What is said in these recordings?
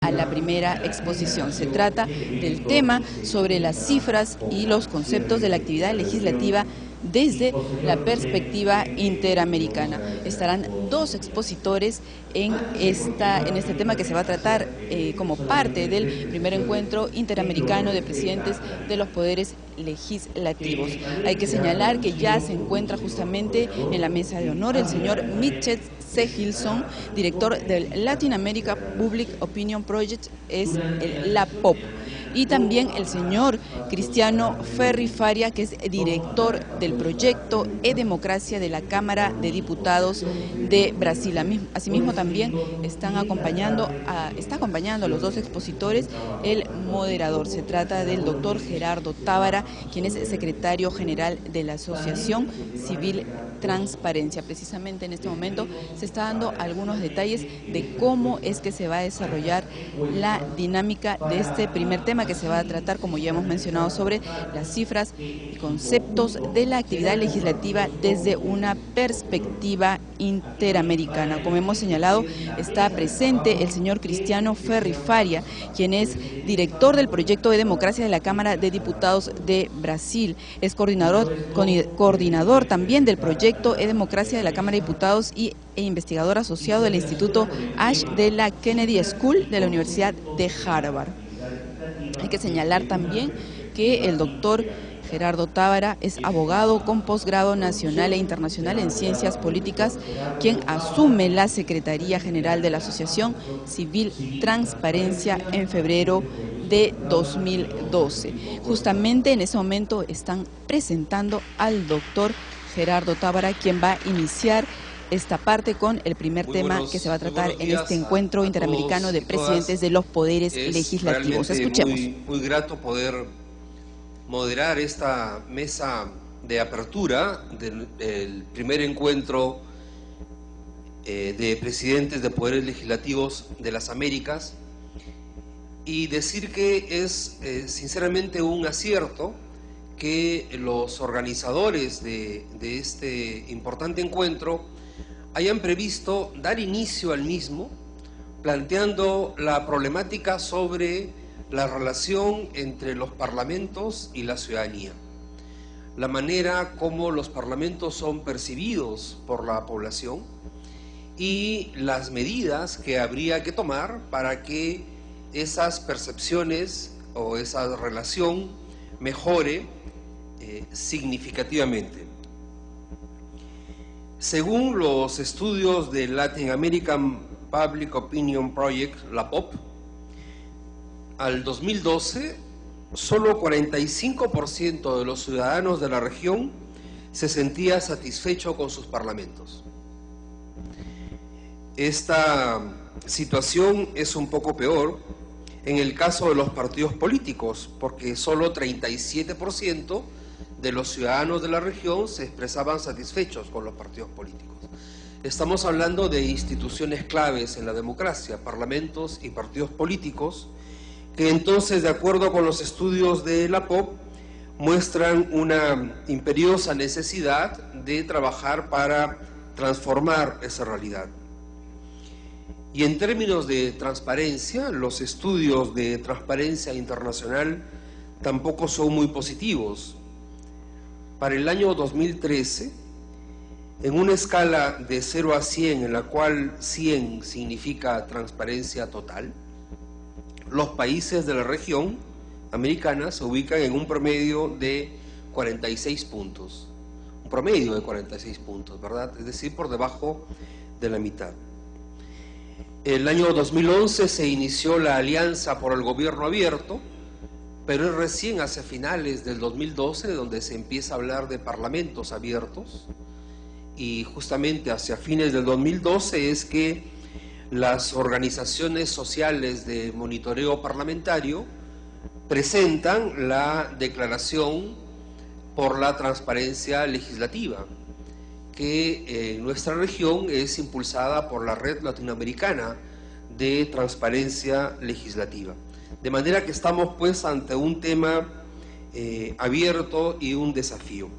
A la primera exposición. Se trata del tema sobre las cifras y los conceptos de la actividad legislativa desde la perspectiva interamericana. Estarán dos expositores en este tema que se va a tratar como parte del primer encuentro interamericano de presidentes de los poderes legislativos. Hay que señalar que ya se encuentra justamente en la mesa de honor el señor Mitchell C. Hilson, director del Latin America Public Opinion Project, es la POP. Y también el señor Cristiano Ferri Faria, que es director del proyecto E-Democracia de la Cámara de Diputados de Brasil. Asimismo también está acompañando a los dos expositores el moderador. Se trata del doctor Gerardo Tábara, quien es secretario general de la Asociación Civil Transparencia. Precisamente en este momento se está dando algunos detalles de cómo es que se va a desarrollar la dinámica de este primer tema que se va a tratar, como ya hemos mencionado, sobre las cifras y conceptos de la actividad legislativa desde una perspectiva interamericana. Como hemos señalado, está presente el señor Cristiano Ferri Faria, quien es director del proyecto de democracia de la Cámara de Diputados de Brasil. Es coordinador también del proyecto E-Democracia de la Cámara de Diputados e investigador asociado del Instituto Ash de la Kennedy School de la Universidad de Harvard. Hay que señalar también que el doctor Gerardo Tábara es abogado con posgrado nacional e internacional en ciencias políticas, quien asume la Secretaría General de la Asociación Civil Transparencia en febrero de 2012. Justamente en ese momento están presentando al doctor Gerardo Tábara, quien va a iniciar esta parte con el primer tema que se va a tratar en este encuentro interamericano de presidentes de los poderes legislativos. Escuchemos. Muy grato poder moderar esta mesa de apertura del primer encuentro de presidentes de poderes legislativos de las Américas y decir que es sinceramente un acierto que los organizadores de este importante encuentro hayan previsto dar inicio al mismo, planteando la problemática sobre la relación entre los parlamentos y la ciudadanía, la manera como los parlamentos son percibidos por la población y las medidas que habría que tomar para que esas percepciones o esa relación mejore significativamente. Según los estudios del Latin American Public Opinion Project, la POP, al 2012, solo 45% de los ciudadanos de la región se sentía satisfecho con sus parlamentos. Esta situación es un poco peor en el caso de los partidos políticos, porque solo 37% de los ciudadanos de la región se expresaban satisfechos con los partidos políticos. Estamos hablando de instituciones claves en la democracia, parlamentos y partidos políticos, que entonces, de acuerdo con los estudios de la POP, muestran una imperiosa necesidad de trabajar para transformar esa realidad. Y en términos de transparencia, los estudios de transparencia internacional tampoco son muy positivos. Para el año 2013, en una escala de 0 a 100, en la cual 100 significa transparencia total, los países de la región americana se ubican en un promedio de 46 puntos. Un promedio de 46 puntos, ¿verdad? Es decir, por debajo de la mitad. El año 2011 se inició la Alianza por el Gobierno Abierto, pero es recién hacia finales del 2012 donde se empieza a hablar de parlamentos abiertos, y justamente hacia fines del 2012 es que las organizaciones sociales de monitoreo parlamentario presentan la declaración por la transparencia legislativa, que en nuestra región es impulsada por la Red Latinoamericana de Transparencia Legislativa. De manera que estamos pues ante un tema abierto y un desafío.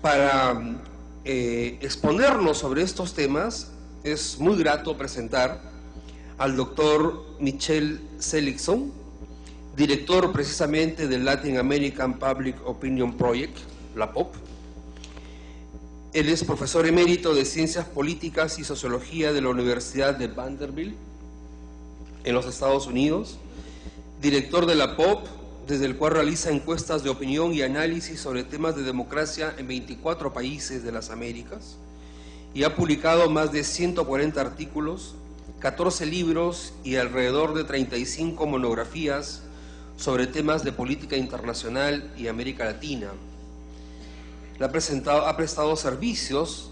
Para exponernos sobre estos temas es muy grato presentar al doctor Michel Seligson, director precisamente del Latin American Public Opinion Project, la POP. Él es profesor emérito de Ciencias Políticas y Sociología de la Universidad de Vanderbilt, en los Estados Unidos, director de la POP, desde el cual realiza encuestas de opinión y análisis sobre temas de democracia en 24 países de las Américas, y ha publicado más de 140 artículos, 14 libros y alrededor de 35 monografías sobre temas de política internacional y América Latina. Ha prestado servicios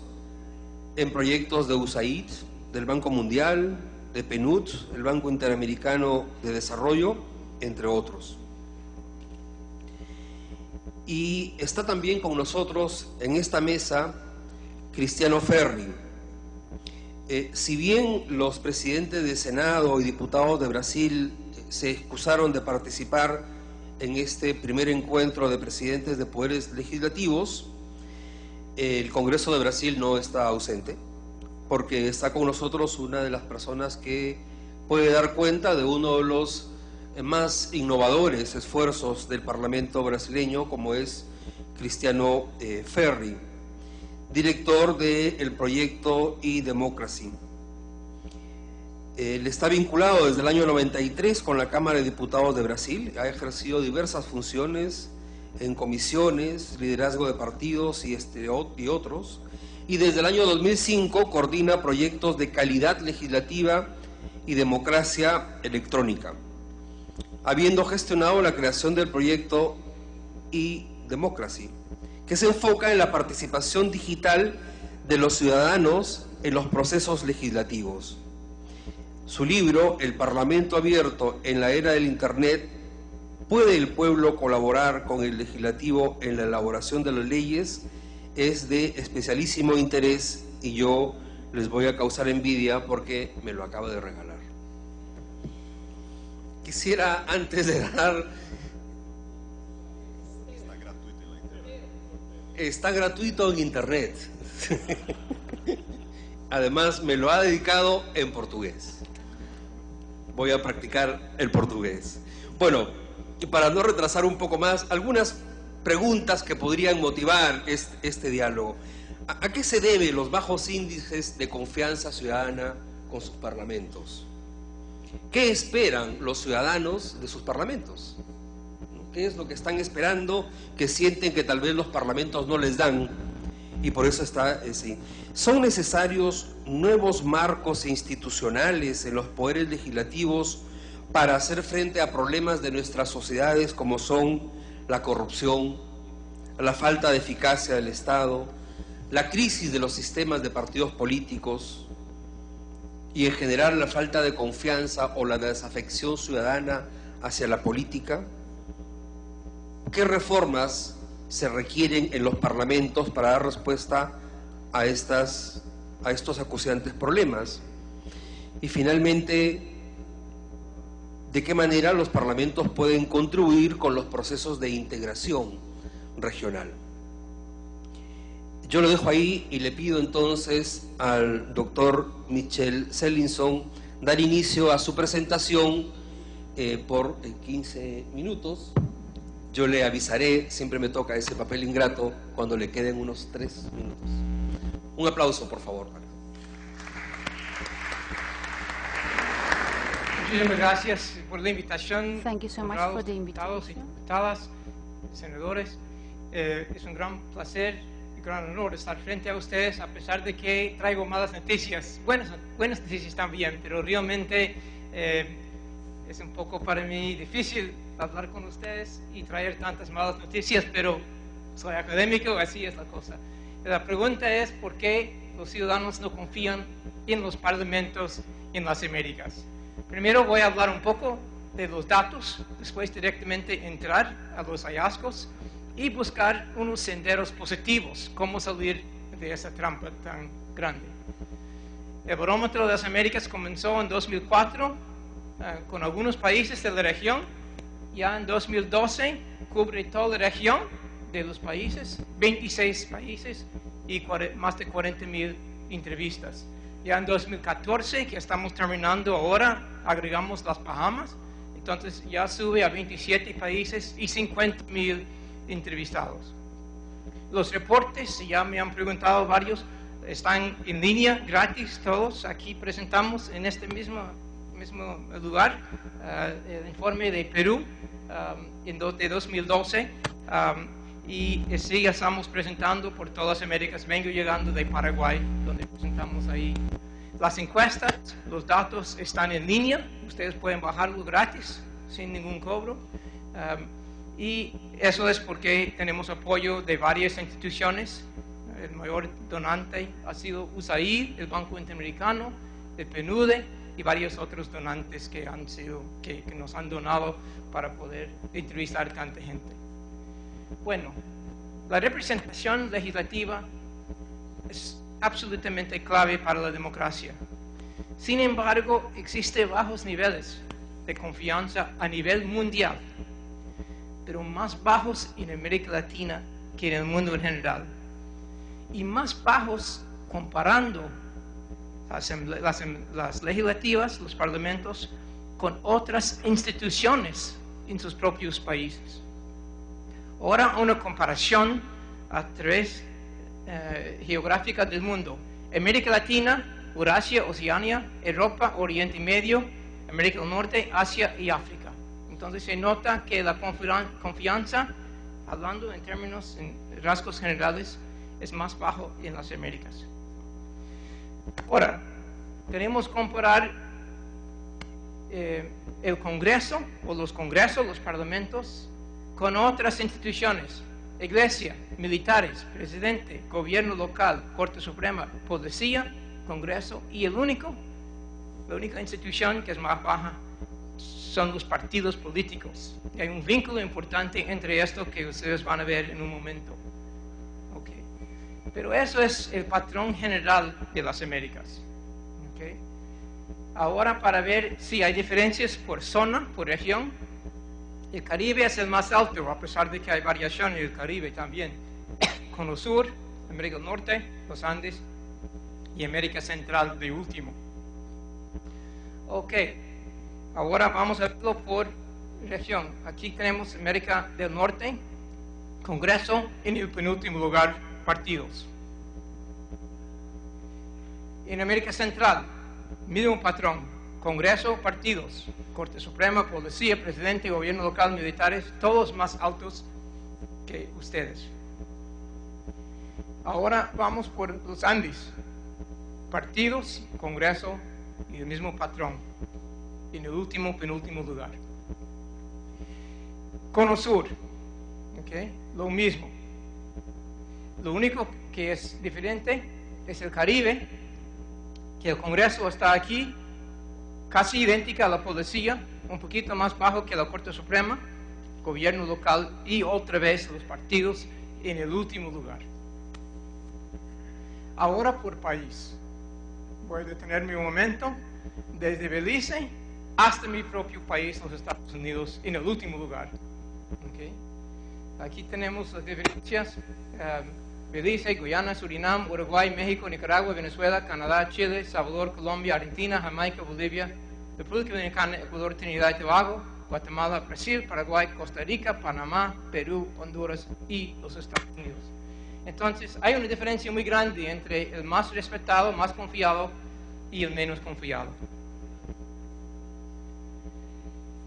en proyectos de USAID, del Banco Mundial, de PNUD, el Banco Interamericano de Desarrollo, entre otros. Y está también con nosotros en esta mesa Cristiano Ferri. Si bien los presidentes de Senado y diputados de Brasil se excusaron de participar en este primer encuentro de presidentes de poderes legislativos, el Congreso de Brasil no está ausente, porque está con nosotros una de las personas que puede dar cuenta de uno de los más innovadores esfuerzos del Parlamento brasileño, como es Cristiano Ferri, director del proyecto eDemocracy. Él está vinculado desde el año 93 con la Cámara de Diputados de Brasil, ha ejercido diversas funciones en comisiones, liderazgo de partidos y otros, y desde el año 2005 coordina proyectos de calidad legislativa y democracia electrónica, habiendo gestionado la creación del proyecto eDemocracy, que se enfoca en la participación digital de los ciudadanos en los procesos legislativos. Su libro, El Parlamento Abierto en la Era del Internet, ¿puede el pueblo colaborar con el legislativo en la elaboración de las leyes?, es de especialísimo interés y yo les voy a causar envidia porque me lo acabo de regalar. Quisiera, antes de dar... Está gratuito en internet. Además, me lo ha dedicado en portugués. Voy a practicar el portugués. Bueno, y para no retrasar un poco más, algunas preguntas que podrían motivar este diálogo. ¿A qué se deben los bajos índices de confianza ciudadana con sus parlamentos? ¿Qué esperan los ciudadanos de sus parlamentos? ¿Qué es lo que están esperando, que sienten que tal vez los parlamentos no les dan? Y por eso está así. ¿Son necesarios nuevos marcos institucionales en los poderes legislativos para hacer frente a problemas de nuestras sociedades como son la corrupción, la falta de eficacia del Estado, la crisis de los sistemas de partidos políticos y en general la falta de confianza o la desafección ciudadana hacia la política? ¿Qué reformas se requieren en los parlamentos para dar respuesta a estos acuciantes problemas? Y finalmente, ¿de qué manera los parlamentos pueden contribuir con los procesos de integración regional? Yo lo dejo ahí y le pido entonces al doctor Michel Seligson dar inicio a su presentación por 15 minutos. Yo le avisaré, siempre me toca ese papel ingrato, cuando le queden unos 3 minutos. Un aplauso, por favor. Muchísimas gracias por la invitación. Thank you so much for the Diputados y invitation. diputadas, senadores. Es un gran placer y gran honor estar frente a ustedes, a pesar de que traigo malas noticias, buenas noticias también, pero realmente es un poco para mí difícil hablar con ustedes y traer tantas malas noticias, pero soy académico, así es la cosa. La pregunta es ¿por qué los ciudadanos no confían en los parlamentos en las Américas? Primero voy a hablar un poco de los datos, después directamente entrar a los hallazgos y buscar unos senderos positivos, cómo salir de esa trampa tan grande. El barómetro de las Américas comenzó en 2004 con algunos países de la región. Ya en 2012 cubre toda la región de los países, 26 países y más de 40,000 entrevistas. Ya en 2014, que estamos terminando ahora, agregamos las Bahamas. Entonces ya sube a 27 países y 50,000 entrevistados. Los reportes, ya me han preguntado varios, están en línea, gratis todos. Aquí presentamos en este mismo lugar el informe de Perú de 2012 y sí estamos presentando por todas Américas. Vengo llegando de Paraguay, donde presentamos ahí. Las encuestas, los datos están en línea, ustedes pueden bajarlo gratis, sin ningún cobro. Y eso es porque tenemos apoyo de varias instituciones. El mayor donante ha sido USAID, el Banco Interamericano, el PNUD y varios otros donantes que nos han donado para poder entrevistar tanta gente. Bueno, la representación legislativa es absolutamente clave para la democracia. Sin embargo, existen bajos niveles de confianza a nivel mundial, pero más bajos en América Latina que en el mundo en general, y más bajos comparando las legislativas, los parlamentos, con otras instituciones en sus propios países. Ahora una comparación a través geográfica del mundo: América Latina, Eurasia, Oceanía, Europa, Oriente Medio, América del Norte, Asia y África. Entonces se nota que la confianza, hablando en términos, en rasgos generales, es más bajo en las Américas. Ahora, queremos comparar el Congreso o los congresos, los parlamentos, con otras instituciones: Iglesia, militares, presidente, gobierno local, Corte Suprema, policía, Congreso, y la única institución que es más baja son los partidos políticos. Y hay un vínculo importante entre esto que ustedes van a ver en un momento. Okay. Pero eso es el patrón general de las Américas. Okay. Ahora, para ver si hay diferencias por zona, por región, el Caribe es el más alto, a pesar de que hay variación en el Caribe también. Con el sur, América del Norte, los Andes y América Central de último. Ok, ahora vamos a verlo por región. Aquí tenemos América del Norte, Congreso, en el penúltimo lugar, partidos. En América Central, mismo patrón: Congreso, partidos, Corte Suprema, policía, presidente, gobierno local, militares, todos más altos que ustedes. Ahora vamos por los Andes: partidos, Congreso y el mismo patrón, en el penúltimo lugar. Cono Sur, okay, lo mismo. Lo único que es diferente es el Caribe, que el Congreso está aquí, casi idéntica a la policía, un poquito más bajo que la Corte Suprema, gobierno local y otra vez los partidos en el último lugar. Ahora por país. Voy a detenerme un momento. Desde Belice hasta mi propio país, los Estados Unidos, en el último lugar. Okay. Aquí tenemos las diferencias: Belice, Guyana, Surinam, Uruguay, México, Nicaragua, Venezuela, Canadá, Chile, Salvador, Colombia, Argentina, Jamaica, Bolivia, República Dominicana, Ecuador, Trinidad y Tobago, Guatemala, Brasil, Paraguay, Costa Rica, Panamá, Perú, Honduras y los Estados Unidos. Entonces, hay una diferencia muy grande entre el más respetado, más confiado, y el menos confiado.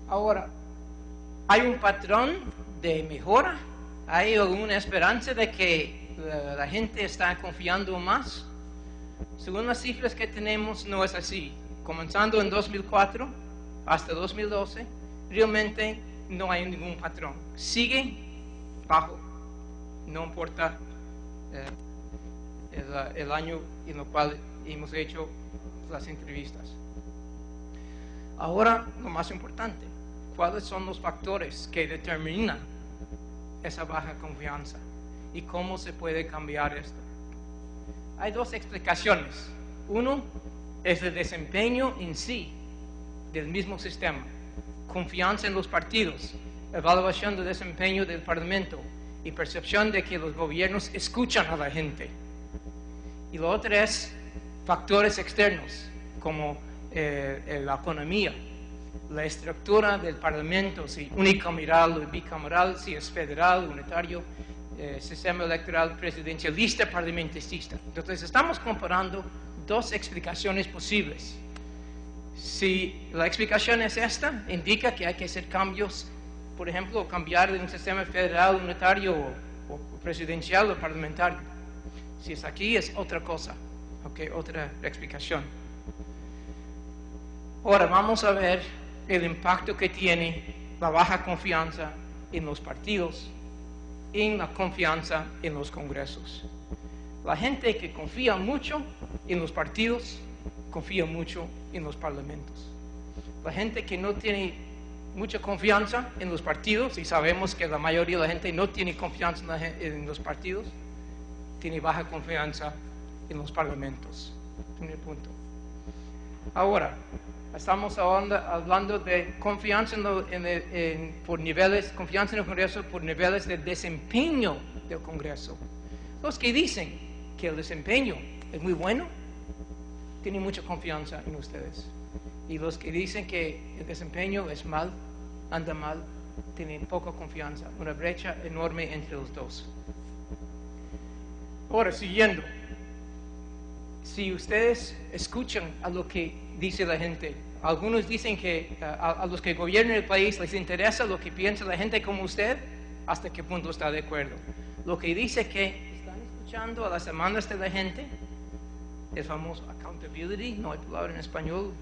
Ahora, ¿hay un patrón de mejora? ¿Hay alguna esperanza de que la gente está confiando más? Según las cifras que tenemos, no es así. Comenzando en 2004 hasta 2012, realmente no hay ningún patrón. Sigue bajo, no importa el año en el cual hemos hecho las entrevistas. Ahora, lo más importante: ¿cuáles son los factores que determinan esa baja confianza y cómo se puede cambiar esto? Hay dos explicaciones. Uno es el desempeño en sí del mismo sistema: confianza en los partidos, evaluación del desempeño del Parlamento y percepción de que los gobiernos escuchan a la gente. Y lo otro es factores externos como la economía, la estructura del Parlamento, si unicameral o bicameral, si es federal, unitario, sistema electoral presidencialista, parlamentarista. Entonces estamos comparando dos explicaciones posibles. Si la explicación es esta, indica que hay que hacer cambios, por ejemplo, cambiar de un sistema federal, unitario o presidencial o parlamentario. Si es aquí, es otra cosa, okay, otra explicación. Ahora vamos a ver el impacto que tiene la baja confianza en los partidos, en la confianza en los congresos. La gente que confía mucho en los partidos, confía mucho en los parlamentos. La gente que no tiene mucha confianza en los partidos, y sabemos que la mayoría de la gente no tiene confianza en los partidos, tiene baja confianza en los parlamentos. Primer punto. Ahora, estamos hablando de confianza por niveles, confianza en el Congreso por niveles de desempeño del Congreso. Los que dicen que el desempeño es muy bueno, tienen mucha confianza en ustedes. Y los que dicen que el desempeño es mal, anda mal, tienen poca confianza. Una brecha enorme entre los dos. Ahora, siguiendo. Si ustedes escuchan a lo que dice la gente, algunos dicen que a los que gobiernan el país les interesa lo que piensa la gente como usted, hasta qué punto está de acuerdo. Lo que dice que están escuchando a las demandas de la gente, el famoso accountability, no hay palabra en español,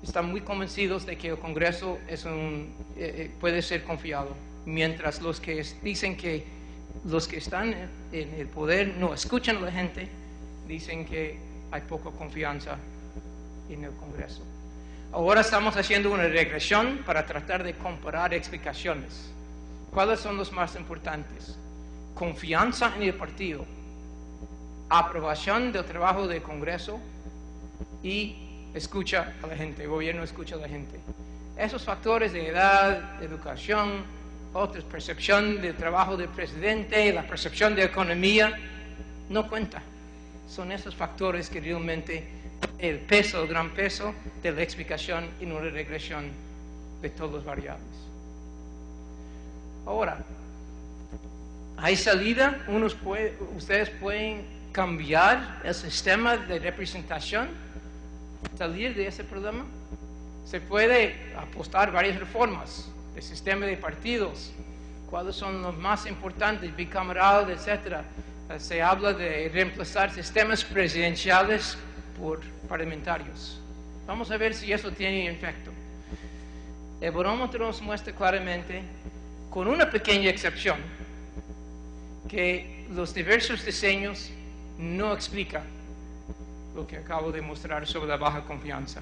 están muy convencidos de que el Congreso puede ser confiado, mientras los que dicen que los que están en el poder no escuchan a la gente, dicen que hay poca confianza en el Congreso. Ahora estamos haciendo una regresión para tratar de comparar explicaciones. ¿Cuáles son los más importantes? Confianza en el partido, aprobación del trabajo del Congreso y escucha a la gente, el gobierno escucha a la gente. Esos factores de edad, educación, otra percepción del trabajo del presidente, la percepción de economía, no cuenta. Son esos factores que realmente el peso, el gran peso de la explicación en una regresión de todas las variables. Ahora, ¿hay salida? Ustedes pueden cambiar el sistema de representación, salir de ese problema. Se puede apostar varias reformas del sistema de partidos, cuáles son los más importantes, bicameral, etcétera. Se habla de reemplazar sistemas presidenciales por parlamentarios. Vamos a ver si eso tiene efecto. El barómetro nos muestra claramente, con una pequeña excepción, que los diversos diseños no explican lo que acabo de mostrar sobre la baja confianza.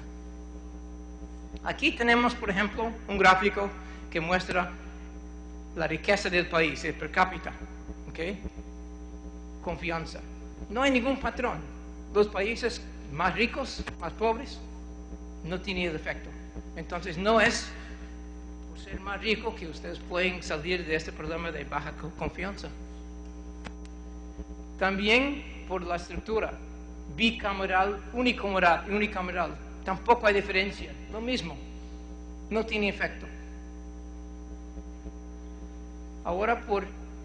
Aquí tenemos, por ejemplo, un gráfico que muestra la riqueza del país, el per cápita, ¿okay? Confianza. No hay ningún patrón. Los países más ricos, más pobres, no tienen el efecto. Entonces no es por ser más rico que ustedes pueden salir de este problema de baja confianza. También por la estructura bicameral, unicameral. Tampoco hay diferencia. Lo mismo. No tiene efecto. Ahora por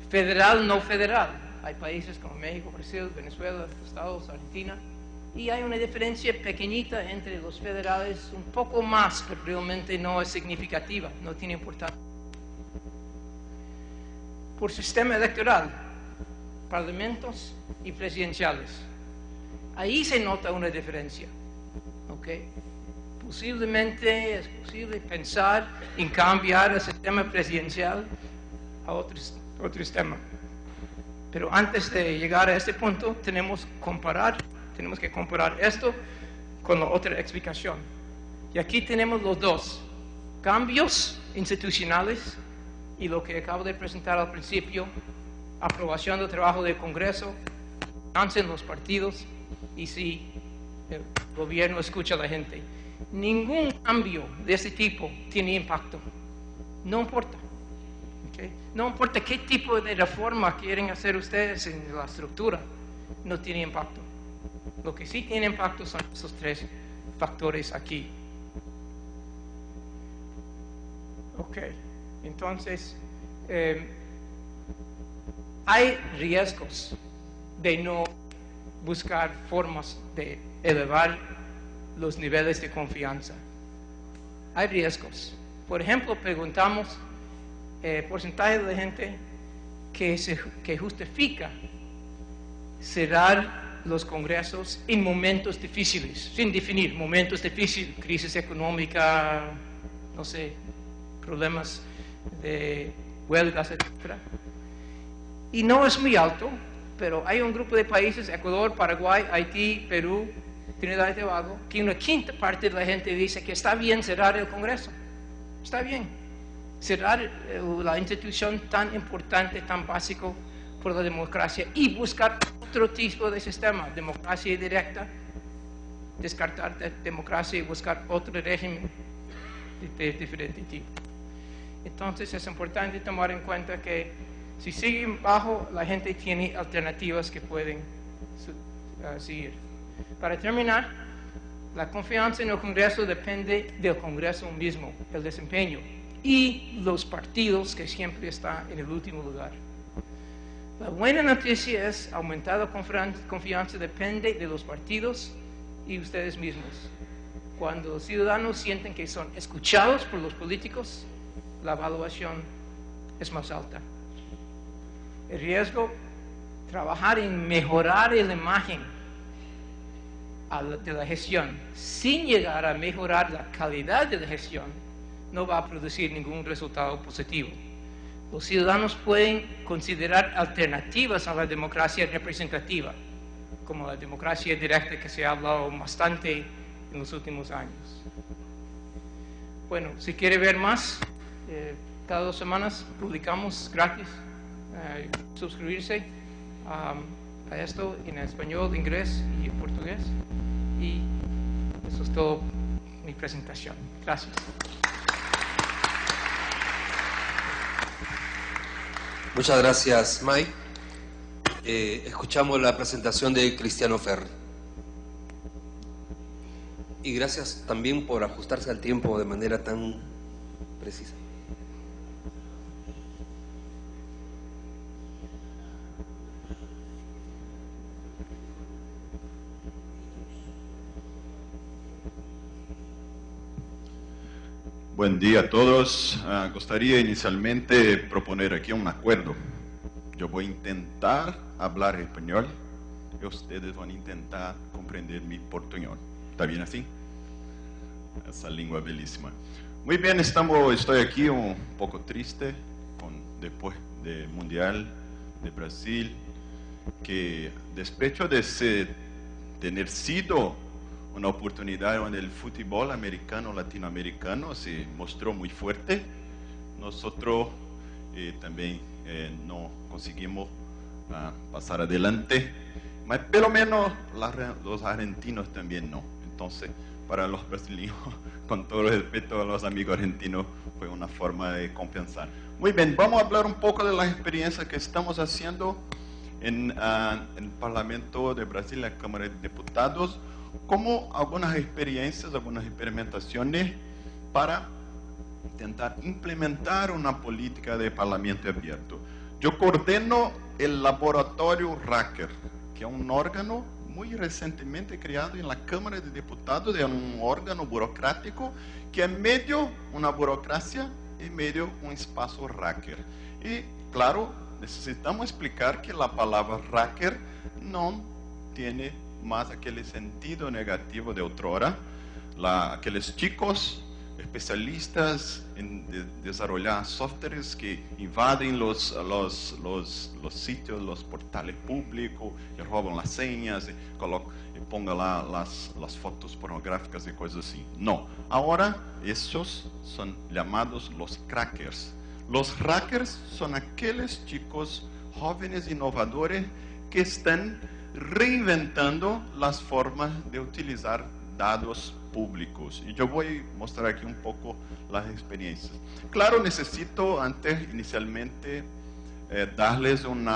federal, no federal. Hay países como México, Brasil, Venezuela, Estados, Argentina. Y hay una diferencia pequeñita entre los federales, un poco más, pero realmente no es significativa, no tiene importancia. Por sistema electoral, parlamentos y presidenciales. Ahí se nota una diferencia. ¿Okay? Posiblemente es posible pensar en cambiar el sistema presidencial a otro sistema. Pero antes de llegar a este punto, tenemos que comparar esto con la otra explicación. Y aquí tenemos los dos, cambios institucionales y lo que acabo de presentar al principio, aprobación del trabajo del Congreso, avance en los partidos y si el gobierno escucha a la gente. Ningún cambio de ese tipo tiene impacto. No importa. ¿Okay? No importa qué tipo de reforma quieren hacer ustedes en la estructura, no tiene impacto. Lo que sí tiene impacto son esos tres factores aquí. Ok, entonces hay riesgos de no buscar formas de elevar los niveles de confianza. Hay riesgos. Por ejemplo, preguntamos porcentaje de gente que justifica cerrar los congresos en momentos difíciles, sin definir momentos difíciles, crisis económica, no sé, problemas de huelgas, etc. Y no es muy alto, pero hay un grupo de países, Ecuador, Paraguay, Haití, Perú, Trinidad y Tobago, que una quinta parte de la gente dice que está bien cerrar el Congreso. Está bien. Cerrar la institución tan importante, tan básico por la democracia y buscar otro tipo de sistema, democracia directa, descartar democracia y buscar otro régimen de diferente tipo. Entonces es importante tomar en cuenta que si siguen bajo, la gente tiene alternativas que pueden seguir. Para terminar, la confianza en el Congreso depende del Congreso mismo, el desempeño, y los partidos que siempre están en el último lugar. La buena noticia es aumentada confianza depende de los partidos y ustedes mismos. Cuando los ciudadanos sienten que son escuchados por los políticos, la evaluación es más alta. El riesgo, trabajar en mejorar la imagen de la gestión sin llegar a mejorar la calidad de la gestión, no va a producir ningún resultado positivo. Los ciudadanos pueden considerar alternativas a la democracia representativa, como la democracia directa que se ha hablado bastante en los últimos años. Bueno, si quiere ver más, cada 2 semanas publicamos gratis, suscribirse a esto en español, inglés y portugués. Y eso es todo mi presentación. Gracias. Muchas gracias, Mike. Escuchamos la presentación de Cristiano Ferri. Y gracias también por ajustarse al tiempo de manera tan precisa. Buen día a todos. Gustaría inicialmente proponer aquí un acuerdo. Yo voy a intentar hablar español y ustedes van a intentar comprender mi portuñol. ¿Está bien así? Esa lengua bellísima. Muy bien, estoy aquí un poco triste después del Mundial de Brasil, que despecho de tener sido una oportunidad donde el fútbol americano, latinoamericano se mostró muy fuerte, nosotros también no conseguimos pasar adelante, pero pelo menos los argentinos también no. Entonces, para los brasileños, con todo el respeto a los amigos argentinos, fue una forma de compensar. Muy bien, vamos a hablar un poco de las experiencias que estamos haciendo en el Parlamento de Brasil, la Cámara de Diputados, como algunas experiencias, algunas experimentaciones para intentar implementar una política de parlamento abierto. Yo coordeno el laboratorio RACER, que es un órgano muy recientemente creado en la Cámara de Diputados, es un órgano burocrático que es medio una burocracia y medio un espacio RACER. Y claro, necesitamos explicar que la palabra RACER no tiene más aquel sentido negativo de outrora. Aquellos chicos especialistas en desarrollar softwares que invaden los sitios, los portales públicos, que roban las señas, y pongan las fotos pornográficas y cosas así. No, ahora esos son llamados los crackers. Los hackers son aquellos chicos jóvenes innovadores que están reinventando las formas de utilizar datos públicos. Y yo voy a mostrar aquí un poco las experiencias. Claro, necesito antes inicialmente darles un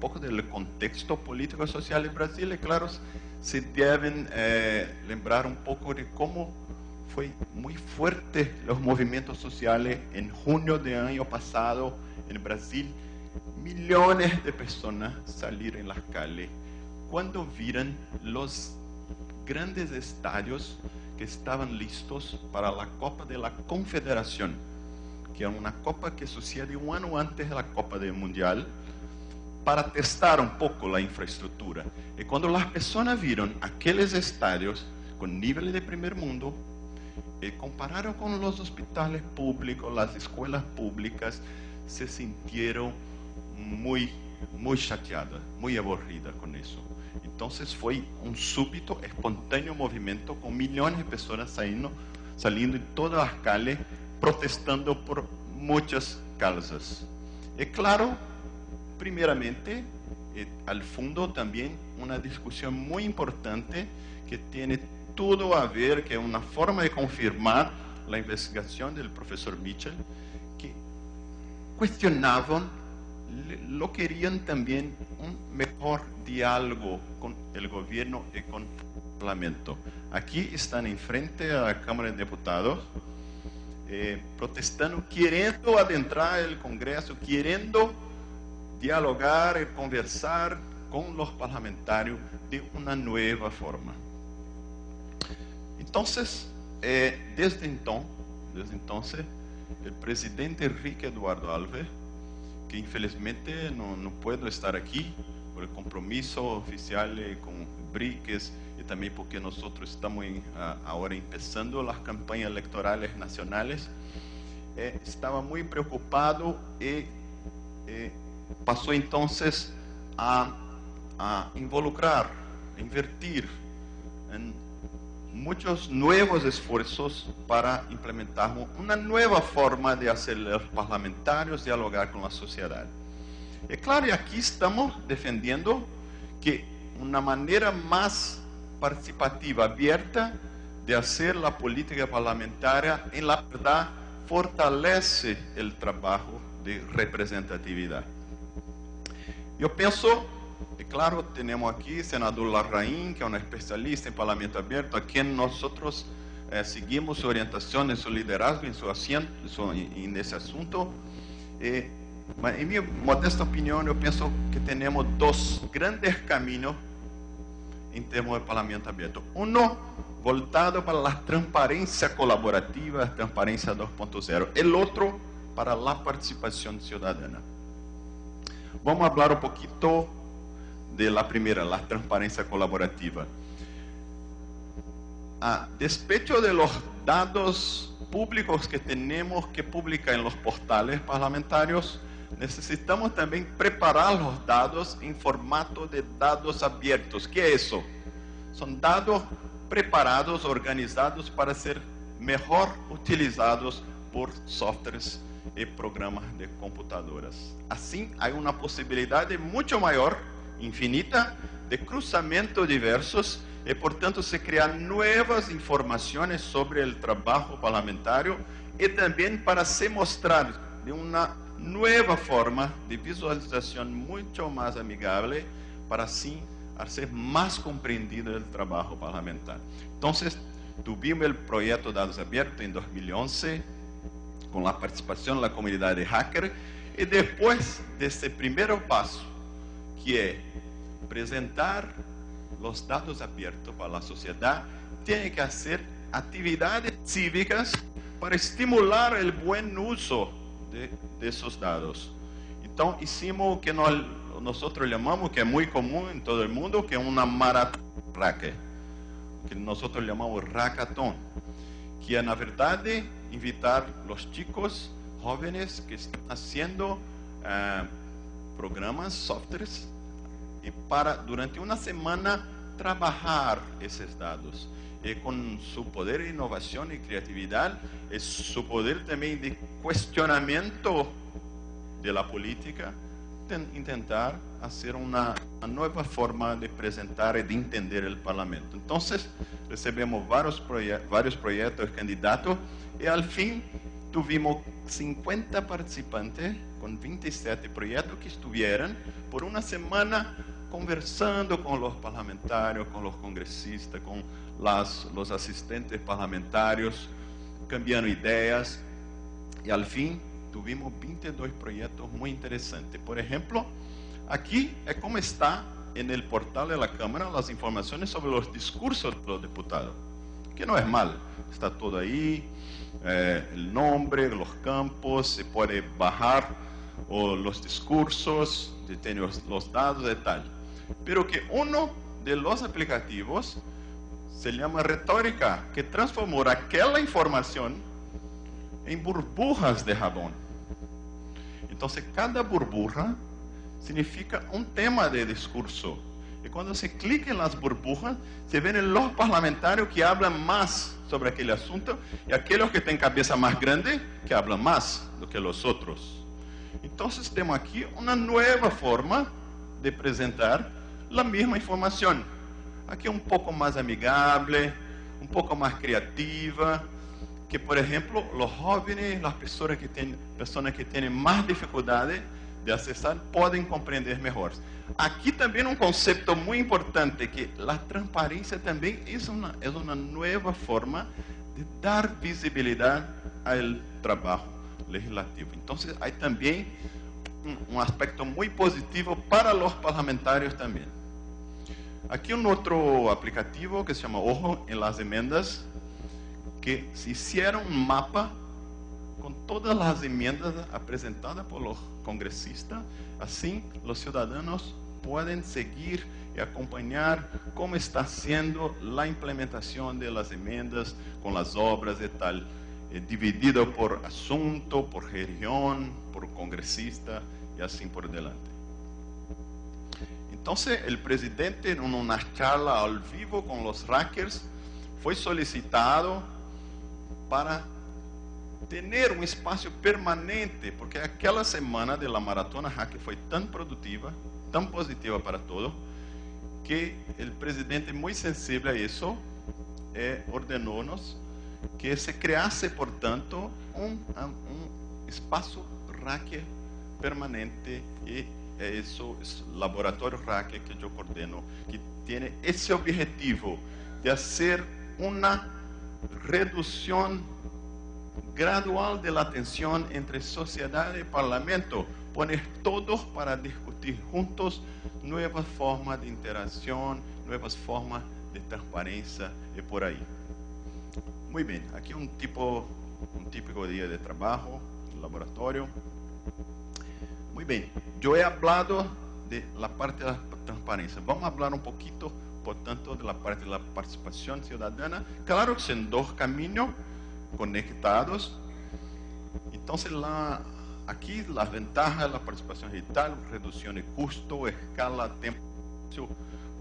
poco del contexto político social de Brasil, y claro, se deben lembrar un poco de cómo fue muy fuerte los movimientos sociales en junio del año pasado en Brasil. Millones de personas salieron en las calles cuando vieron los grandes estadios que estaban listos para la Copa de la Confederación, que era una copa que sucede un año antes de la Copa del Mundial, para testar un poco la infraestructura. Y cuando las personas vieron aquellos estadios con niveles de primer mundo, compararon con los hospitales públicos, las escuelas públicas, se sintieron muy chateadas, muy aburridas con eso. Entonces fue un súbito, espontáneo movimiento con millones de personas saliendo en todas las calles, protestando por muchas causas. Y claro, primeramente, al fondo también una discusión muy importante que tiene todo a ver, que es una forma de confirmar la investigación del profesor Mitchell, que cuestionaban, lo querían también un mejor diálogo con el gobierno y con el parlamento. Aquí están enfrente a la Cámara de Diputados, protestando, queriendo adentrar el Congreso, queriendo dialogar y conversar con los parlamentarios de una nueva forma. Entonces, desde entonces, el presidente Enrique Eduardo Alves, que infelizmente no puedo estar aquí por el compromiso oficial con BRICS y también porque nosotros estamos ahora empezando las campañas electorales nacionales, estaba muy preocupado y pasó entonces a involucrar, a invertir en muchos nuevos esfuerzos para implementar una nueva forma de hacer los parlamentarios dialogar con la sociedad. Y claro, y aquí estamos defendiendo que una manera más participativa, abierta, de hacer la política parlamentaria, en la verdad, fortalece el trabajo de representatividad. Yo pienso, y claro, tenemos aquí el senador Larraín, que es un especialista en Parlamento Abierto, a quien nosotros seguimos su orientación en su liderazgo, en ese asunto. En mi modesta opinión, yo pienso que tenemos dos grandes caminos en términos de Parlamento Abierto. Uno, voltado para la transparencia colaborativa, transparencia 2.0. El otro, para la participación ciudadana. Vamos a hablar un poquito de la primera, la transparencia colaborativa. A despecho de los datos públicos que tenemos que publicar en los portales parlamentarios, necesitamos también preparar los datos en formato de datos abiertos. ¿Qué es eso? Son datos preparados, organizados para ser mejor utilizados por softwares y programas de computadoras. Así hay una posibilidad mucho mayor, infinita, de cruzamientos diversos y por tanto se crean nuevas informaciones sobre el trabajo parlamentario y también para se mostrar de una nueva forma de visualización mucho más amigable para así hacer más comprendido el trabajo parlamentar. Entonces, tuvimos el proyecto Datos Abiertos en 2011 con la participación de la comunidad de hackers y después de este primer paso, que es presentar los datos abiertos para la sociedad, tiene que hacer actividades cívicas para estimular el buen uso de esos datos. Entonces hicimos que nosotros llamamos, que es muy común en todo el mundo, que es una maratón hacker, que nosotros llamamos hackathon, que es, na verdade, invitar los chicos jóvenes que están haciendo programas, softwares, y para durante una semana trabajar esos datos. Y con su poder de innovación y creatividad, es su poder también de cuestionamiento de la política, intentar hacer una nueva forma de presentar y de entender el Parlamento. Entonces, recibimos varios proyectos de candidatos y al fin tuvimos 50 participantes con 27 proyectos que estuvieron por una semana conversando con los parlamentarios, con los congresistas, con los asistentes parlamentarios, cambiando ideas, y al fin tuvimos 22 proyectos muy interesantes. Por ejemplo, aquí es como está en el portal de la Cámara las informaciones sobre los discursos de los diputados, que no es mal, está todo ahí, el nombre, los campos, se puede bajar o los discursos, tiene los datos y tal. Pero que uno de los aplicativos se llama Retórica, que transformó aquella información en burbujas de jabón. Entonces, cada burbuja significa un tema de discurso. Y cuando se clica en las burbujas, se ven los parlamentarios que hablan más sobre aquel asunto y aquellos que tienen cabeza más grande que hablan más do que los otros. Entonces, tenemos aquí una nueva forma de presentar la misma información. Aquí un poco más amigable, un poco más creativa, que por ejemplo los jóvenes, las personas que tienen más dificultades de accesar pueden comprender mejor. Aquí también un concepto muy importante, que la transparencia también es una nueva forma de dar visibilidad al trabajo legislativo. Entonces hay también un aspecto muy positivo para los parlamentarios también. Aquí un otro aplicativo que se llama Ojo en las Enmiendas, que se hicieron un mapa con todas las enmiendas presentadas por los congresistas. Así los ciudadanos pueden seguir y acompañar cómo está haciendo la implementación de las enmiendas con las obras y tal, dividido por asunto, por región, por congresista y así por delante. Entonces, el presidente, en una charla al vivo con los hackers, fue solicitado para tener un espacio permanente, porque aquella semana de la maratona hacker fue tan productiva, tan positiva para todos, que el presidente, muy sensible a eso, ordenó-nos que se crease, por tanto, un espacio hacker permanente, y eso es el laboratorio hacker que yo coordeno, que tiene ese objetivo de hacer una reducción gradual de la tensión entre sociedad y parlamento, poner todos para discutir juntos nuevas formas de interacción, nuevas formas de transparencia y por ahí. Muy bien, aquí un típico día de trabajo, laboratorio. Muy bien, yo he hablado de la parte de la transparencia. Vamos a hablar un poquito, por tanto, de la parte de la participación ciudadana. Claro que son dos caminos conectados. Entonces, aquí las ventajas de la participación digital: reducción de costo, escala, tiempo.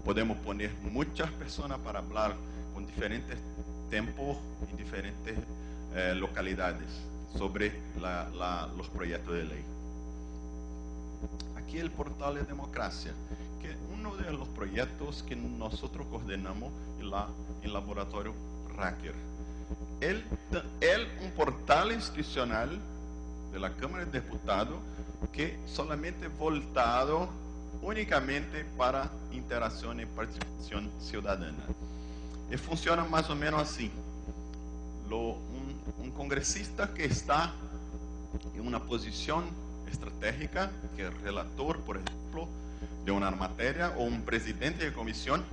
Podemos poner muchas personas para hablar con diferentes tiempos en diferentes localidades sobre los proyectos de ley. Aquí el portal de democracia, que es uno de los proyectos que nosotros coordinamos en el laboratorio hacker. Un portal institucional de la Cámara de Diputados que solamente voltado únicamente para interacción y participación ciudadana. Y funciona más o menos así. Un congresista que está en una posición estratégica, que es relator, por ejemplo, de una materia, o un presidente de comisión,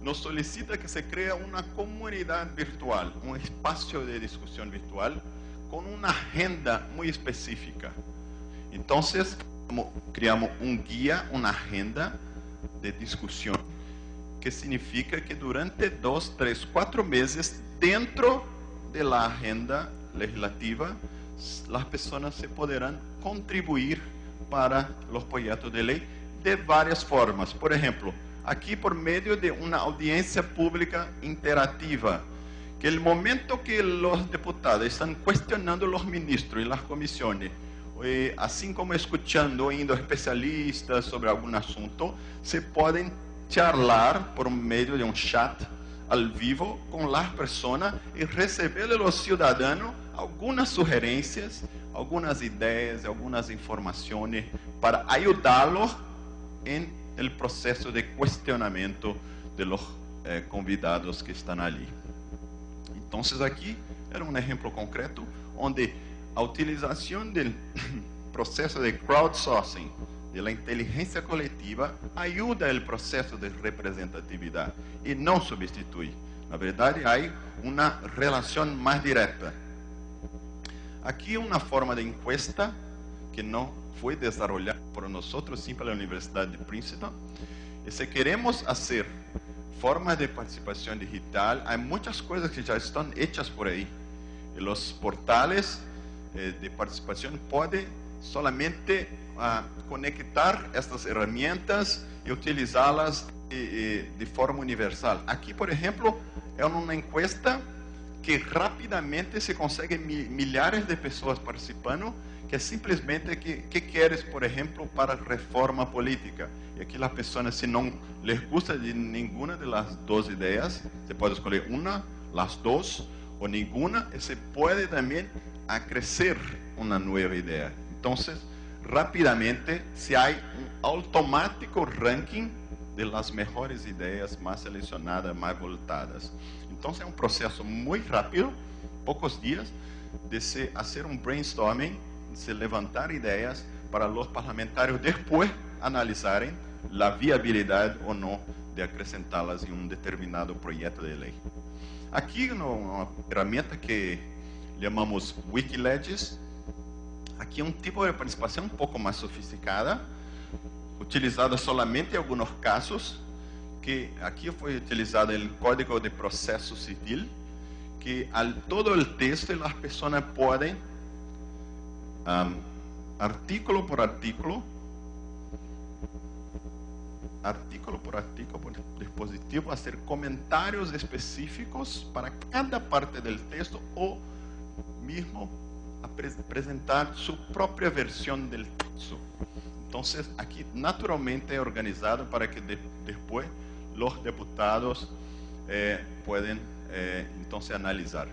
nos solicita que se crea una comunidad virtual, un espacio de discusión virtual con una agenda muy específica. Entonces, creamos un guía, una agenda de discusión, que significa que durante 2, 3, 4 meses, dentro de la agenda legislativa, las personas se podrán contribuir para los proyectos de ley de varias formas. Por ejemplo, aquí por medio de una audiencia pública interactiva, que el momento que los diputados están cuestionando los ministros y las comisiones, así como escuchando, indo especialistas sobre algún asunto, se pueden charlar por medio de un chat al vivo con las personas y recibir de los ciudadanos algunas sugerencias, algunas ideas, algunas informaciones para ayudarlos en el proceso de cuestionamiento de los convidados que están allí. Entonces aquí era un ejemplo concreto donde la utilización del proceso de crowdsourcing, de la inteligencia colectiva, ayuda al proceso de representatividad y no sustituye. Na verdade, hay una relación más directa. Aquí una forma de encuesta que no fue desarrollada por nosotros, sí, para la Universidad de Princeton. Y si queremos hacer formas de participación digital, hay muchas cosas que ya están hechas por ahí. Y los portales de participación pueden solamente conectar estas herramientas y utilizarlas de forma universal. Aquí, por ejemplo, es una encuesta que rápidamente se consiguen milhares de personas participando, que es simplemente ¿qué quieres, por ejemplo, para reforma política? Y aquí las personas, si no les gusta de ninguna de las dos ideas, se puede escoger una, las dos o ninguna, y se puede también acrecer una nueva idea. Entonces, rápidamente, si hay un automático ranking de las mejores ideas más seleccionadas, más votadas. Entonces es un proceso muy rápido, pocos días, de se hacer un brainstorming, de se levantar ideas para los parlamentarios después analizarem la viabilidad o no de acrescentarlas en un determinado proyecto de ley. Aquí una herramienta que llamamos Wikileges. Aquí un tipo de participación un poco más sofisticada, utilizada solamente en algunos casos, que aquí fue utilizado el Código de Proceso Civil, que al todo el texto las personas pueden, artículo por artículo, por dispositivo, hacer comentarios específicos para cada parte del texto o mismo presentar su propia versión del texto. Entonces, aquí naturalmente es organizado para que después los diputados pueden entonces analizar.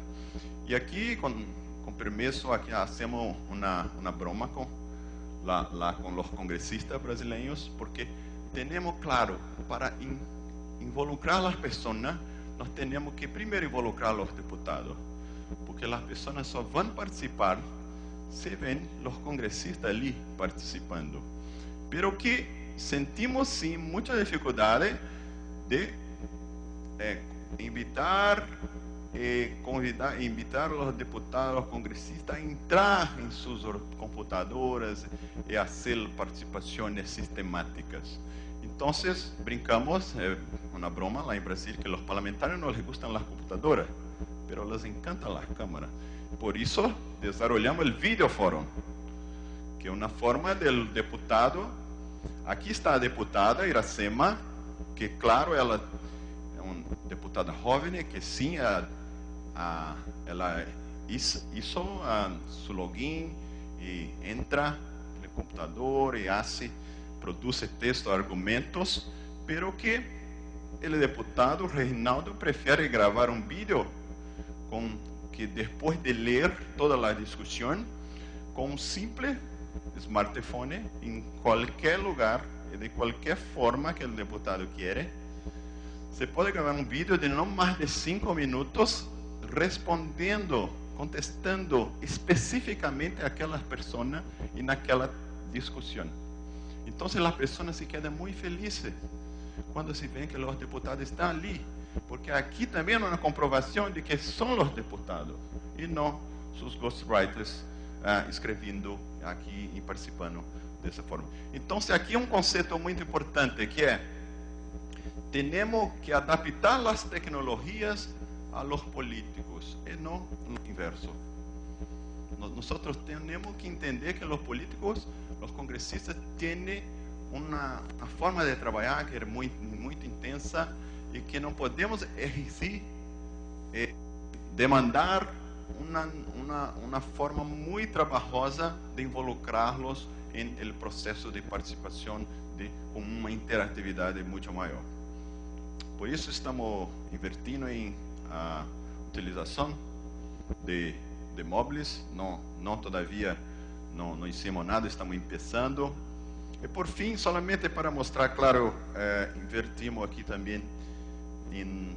Y aquí, con permiso, aquí hacemos una broma con los congresistas brasileños, porque tenemos claro, para involucrar a las personas, nos tenemos que primero involucrar a los diputados, porque las personas só van a participar si ven los congresistas allí participando. Pero que sentimos sim mucha dificultad de invitar a los diputados, los congresistas a entrar en sus computadoras y hacer participaciones sistemáticas. Entonces brincamos, una broma lá en Brasil, que los parlamentarios no les gustan las computadoras, pero les encantan las cámaras. Por eso desarrollamos el Video Forum, que es una forma del diputado. Aquí está a deputada Iracema, que claro, ela é uma deputada jovem, que sim, ela hizo su login y entra en el computador y produce texto, argumentos, pero que el diputado Reginaldo prefiere grabar un vídeo que después de leer toda la discusión, con un simple smartphone, en cualquier lugar y de cualquier forma que el diputado quiere, se puede grabar un vídeo de no más de 5 minutos respondiendo, contestando específicamente a aquelas personas en aquella discusión. Entonces las personas se quedan muy felices cuando se ven que los diputados están allí, porque aquí también hay una comprobación de que son los diputados y no sus ghostwriters escribiendo aquí y participando de esa forma. Entonces aquí un concepto muy importante que es: tenemos que adaptar las tecnologías a los políticos y no lo inverso. Nosotros tenemos que entender que los políticos, los congresistas, tienen una forma de trabajar que es muy intensa y que no podemos exigir, demandar una forma muy trabajosa de involucrarlos en el proceso de participación con una interactividad mucho mayor. Por eso estamos invirtiendo en la utilización de de móviles, todavía no hicimos nada, estamos empezando. Y por fin, solamente para mostrar, claro, invertimos aquí también en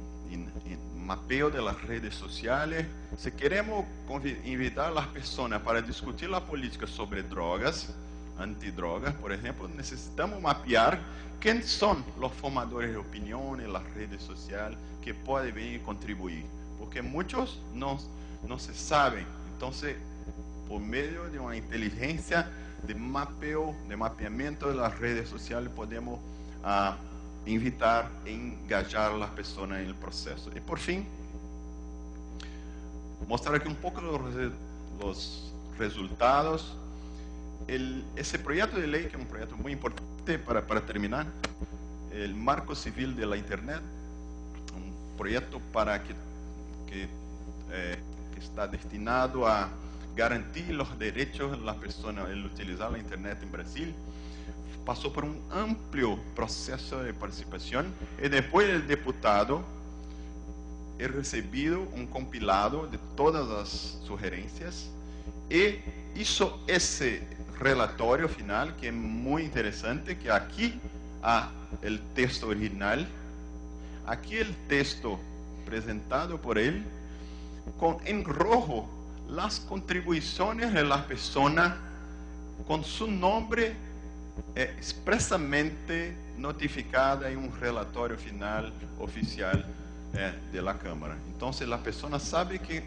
mapeo de las redes sociales. Si queremos invitar a las personas para discutir la política sobre drogas, antidrogas, por ejemplo, necesitamos mapear quiénes son los formadores de opinión en las redes sociales que pueden venir y contribuir, porque muchos no se saben. Entonces, por medio de una inteligencia de mapeamiento de las redes sociales, podemos invitar e engajar a las personas en el proceso. Y por fin, mostrar aquí un poco los resultados. Ese proyecto de ley, que es un proyecto muy importante para terminar, el Marco Civil de la Internet, un proyecto que está destinado a garantir los derechos de las personas al utilizar la Internet en Brasil. Pasó por un amplio proceso de participación y después el diputado ha recibido un compilado de todas las sugerencias y hizo ese relatorio final, que es muy interesante, que aquí el texto original, aquí el texto presentado por él, en rojo las contribuciones de las personas con su nombre expresamente notificada en un relatorio final oficial de la Cámara. Entonces la persona sabe que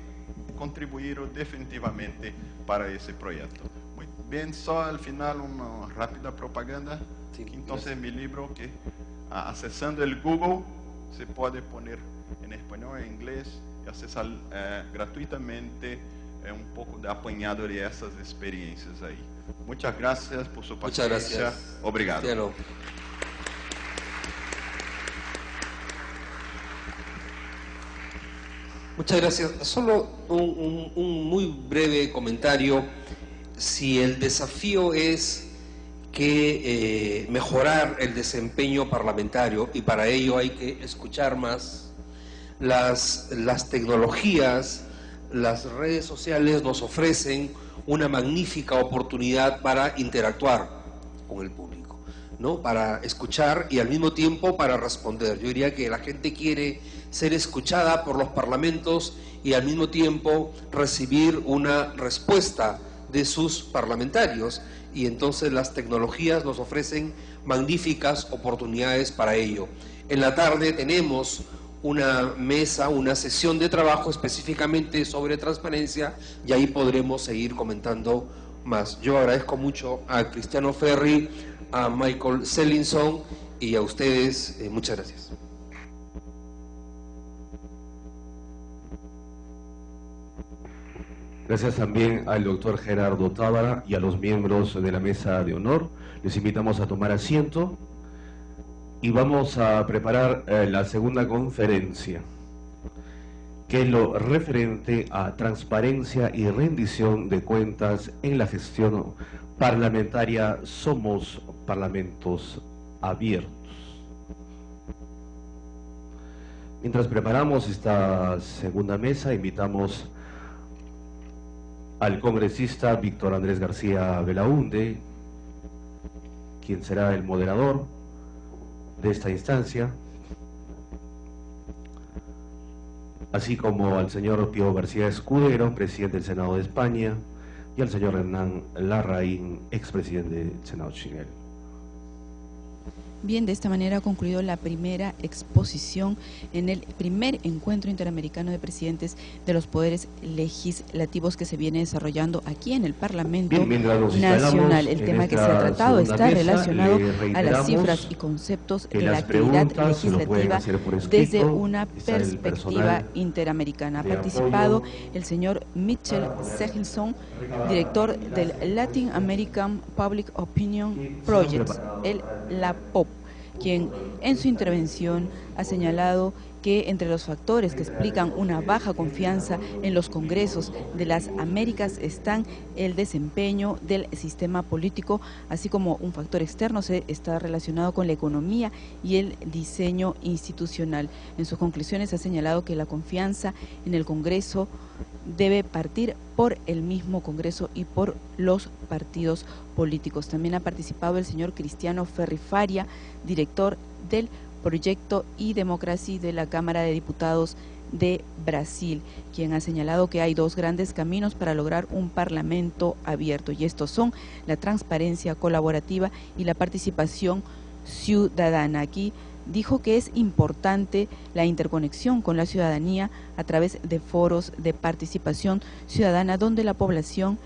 contribuyeron definitivamente para ese proyecto. Muy bien, só al final una rápida propaganda. Sí, entonces mi libro, que accesando el Google se puede poner en español, en inglés, y accesar gratuitamente un poco de apañado de esas experiencias ahí. Muchas gracias por su paciencia. Muchas gracias. Obrigado. Cristiano. Muchas gracias. Solo un muy breve comentario. Si el desafío es que mejorar el desempeño parlamentario, y para ello hay que escuchar más, las tecnologías, las redes sociales nos ofrecen una magnífica oportunidad para interactuar con el público, ¿no? Para escuchar y al mismo tiempo para responder. Yo diría que la gente quiere ser escuchada por los parlamentos y al mismo tiempo recibir una respuesta de sus parlamentarios, y entonces las tecnologías nos ofrecen magníficas oportunidades para ello. En la tarde tenemos una mesa, una sesión de trabajo específicamente sobre transparencia, y ahí podremos seguir comentando más. Yo agradezco mucho a Cristiano Ferri, a Michael Sellinson y a ustedes. Muchas gracias. Gracias también al doctor Gerardo Tábara y a los miembros de la mesa de honor. Les invitamos a tomar asiento y vamos a preparar la segunda conferencia, que es lo referente a transparencia y rendición de cuentas en la gestión parlamentaria. Somos parlamentos abiertos. Mientras preparamos esta segunda mesa, invitamos al congresista Víctor Andrés García Belaúnde, quien será el moderador de esta instancia, así como al señor Pío García Escudero, presidente del Senado de España, y al señor Hernán Larraín, expresidente del Senado chileno. Bien, de esta manera ha concluido la primera exposición en el primer encuentro interamericano de presidentes de los poderes legislativos que se viene desarrollando aquí en el Parlamento Nacional. El tema que se ha tratado está relacionado a las cifras y conceptos de la actividad legislativa desde una perspectiva interamericana. Ha participado el señor Mitchell Segelson, director del Latin American Public Opinion Project, el LAPOP, quien en su intervención ha señalado que entre los factores que explican una baja confianza en los congresos de las Américas están el desempeño del sistema político, así como un factor externo está relacionado con la economía y el diseño institucional. En sus conclusiones ha señalado que la confianza en el Congreso debe partir por el mismo Congreso y por los partidos políticos. También ha participado el señor Cristiano Ferrifaria, director del Proyecto y Democracia de la Cámara de Diputados de Brasil, quien ha señalado que hay dos grandes caminos para lograr un parlamento abierto, y estos son la transparencia colaborativa y la participación ciudadana. Aquí dijo que es importante la interconexión con la ciudadanía a través de foros de participación ciudadana donde la población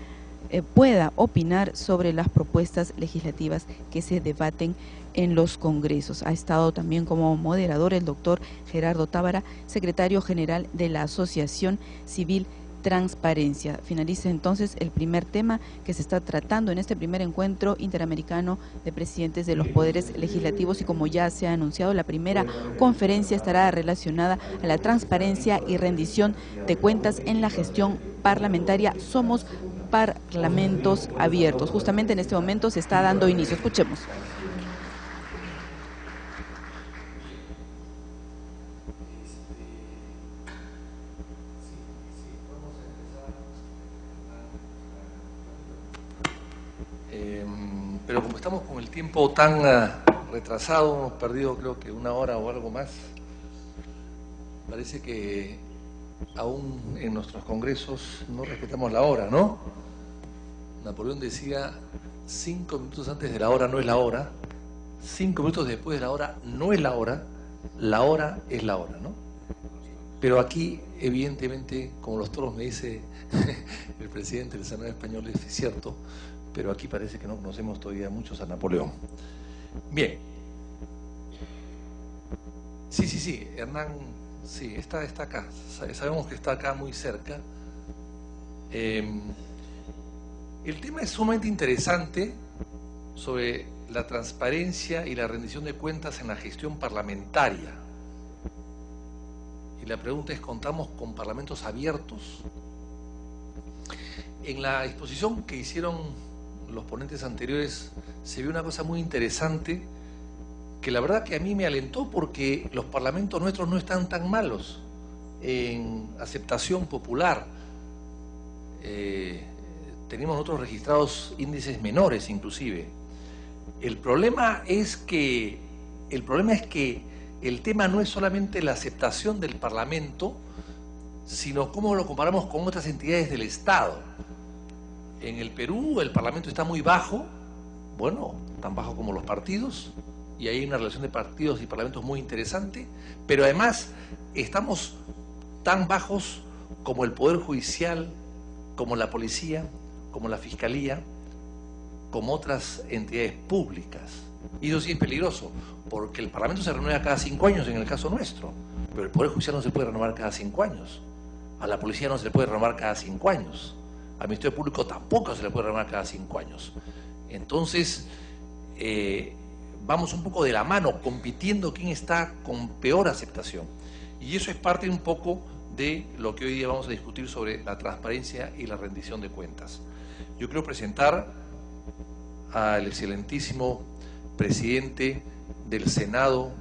pueda opinar sobre las propuestas legislativas que se debaten en los congresos. Ha estado también como moderador el doctor Gerardo Tábara, secretario general de la Asociación Civil Transparencia. Finaliza entonces el primer tema que se está tratando en este primer encuentro interamericano de presidentes de los poderes legislativos, y como ya se ha anunciado, la primera conferencia estará relacionada a la transparencia y rendición de cuentas en la gestión parlamentaria. Somos parlamentos abiertos. Justamente en este momento se está dando inicio. Escuchemos. Pero como estamos con el tiempo tan retrasado, hemos perdido creo que 1 hora o algo más, parece que aún en nuestros congresos no respetamos la hora, ¿no? Napoleón decía, 5 minutos antes de la hora no es la hora, 5 minutos después de la hora no es la hora es la hora, ¿no? Pero aquí, evidentemente, como los toros me dice el presidente del Senado español, es cierto, pero aquí parece que no conocemos todavía muchos a Napoleón. Bien. Sí, Hernán, sí, está acá. Sabemos que está acá muy cerca. El tema es sumamente interesante sobre la transparencia y la rendición de cuentas en la gestión parlamentaria. Y la pregunta es, ¿contamos con parlamentos abiertos? En la exposición que hicieron los ponentes anteriores se vio una cosa muy interesante que la verdad que a mí me alentó, porque los parlamentos nuestros no están tan malos en aceptación popular. Tenemos nosotros registrados índices menores inclusive. El problema es que el tema no es solamente la aceptación del Parlamento, sino cómo lo comparamos con otras entidades del Estado. En el Perú el Parlamento está muy bajo, bueno, tan bajo como los partidos, y hay una relación de partidos y parlamentos muy interesante, pero además estamos tan bajos como el Poder Judicial, como la Policía, como la Fiscalía, como otras entidades públicas. Y eso sí es peligroso, porque el Parlamento se renueva cada 5 años en el caso nuestro, pero el Poder Judicial no se puede renovar cada 5 años, a la Policía no se le puede renovar cada 5 años, al Ministerio Público tampoco se le puede renovar cada 5 años. Entonces, vamos un poco de la mano, compitiendo quién está con peor aceptación. Y eso es parte un poco de lo que hoy día vamos a discutir sobre la transparencia y la rendición de cuentas. Yo quiero presentar al excelentísimo presidente del Senado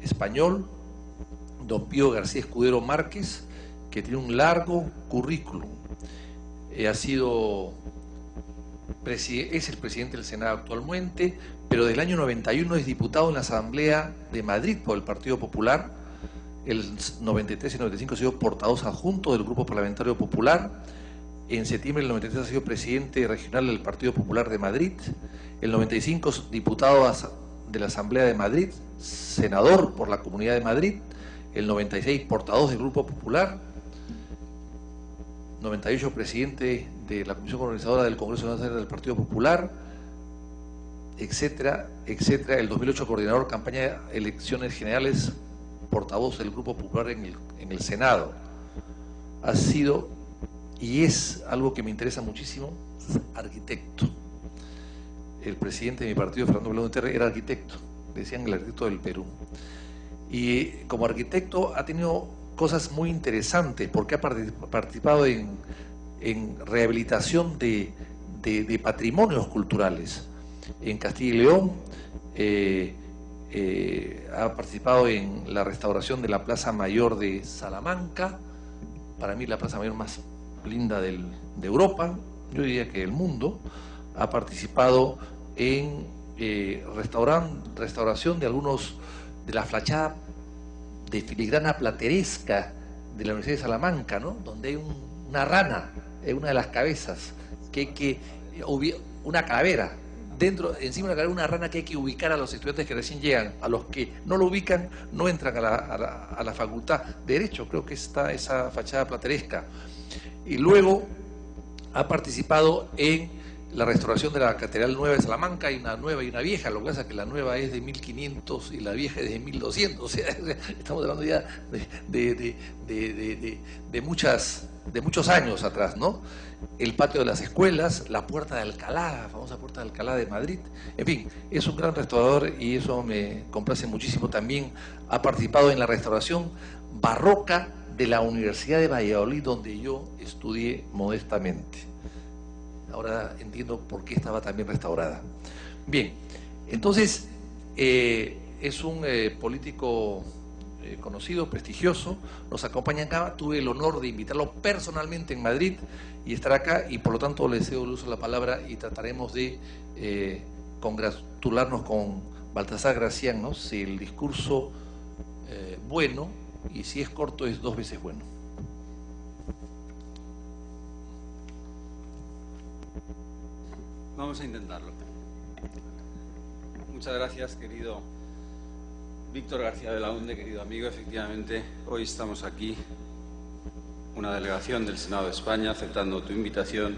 español, don Pío García Escudero Márquez, que tiene un largo currículum. Es el presidente del Senado actualmente, pero del año 91 es diputado en la Asamblea de Madrid por el Partido Popular. El 93 y 95 ha sido portavoz adjunto del Grupo Parlamentario Popular. En septiembre del 93 ha sido presidente regional del Partido Popular de Madrid. El 95 diputado de la Asamblea de Madrid, senador por la Comunidad de Madrid. El 96 portavoz del Grupo Popular. 98 presidente de la Comisión Organizadora del Congreso Nacional del Partido Popular, etcétera, etcétera. El 2008 coordinador de campaña de elecciones generales, portavoz del Grupo Popular en el Senado. Ha sido, y es algo que me interesa muchísimo, arquitecto. El presidente de mi partido, Fernando Belón de Terre, era arquitecto, decían el arquitecto del Perú. Y como arquitecto ha tenido cosas muy interesantes, porque ha participado en rehabilitación de patrimonios culturales. En Castilla y León ha participado en la restauración de la Plaza Mayor de Salamanca, para mí la Plaza Mayor más linda de Europa, yo diría que del mundo, ha participado en restauración de algunos de la fachada de filigrana plateresca de la Universidad de Salamanca, ¿no? Donde hay una rana en una de las cabezas, una calavera, encima de la calavera una rana que hay que ubicar a los estudiantes que recién llegan. A los que no lo ubican no entran a la facultad de Derecho, creo que está esa fachada plateresca. Y luego ha participado en la restauración de la Catedral Nueva de Salamanca. Hay una nueva y una vieja, lo que pasa es que la nueva es de 1500 y la vieja es de 1200, o sea, estamos hablando ya de muchos años atrás, ¿no? El patio de las escuelas, la Puerta de Alcalá, la famosa Puerta de Alcalá de Madrid. En fin, es un gran restaurador y eso me complace muchísimo. También ha participado en la restauración barroca de la Universidad de Valladolid, donde yo estudié modestamente. Ahora entiendo por qué estaba también restaurada. Bien, entonces es un político conocido, prestigioso, nos acompaña acá. Tuve el honor de invitarlo personalmente en Madrid y estar acá, y por lo tanto le cedo el uso de la palabra y trataremos de congratularnos con Baltasar Gracián, ¿no? Si el discurso bueno, y si es corto es 2 veces bueno. Vamos a intentarlo. Muchas gracias, querido Víctor García Belaúnde, querido amigo. Efectivamente, hoy estamos aquí, una delegación del Senado de España, aceptando tu invitación,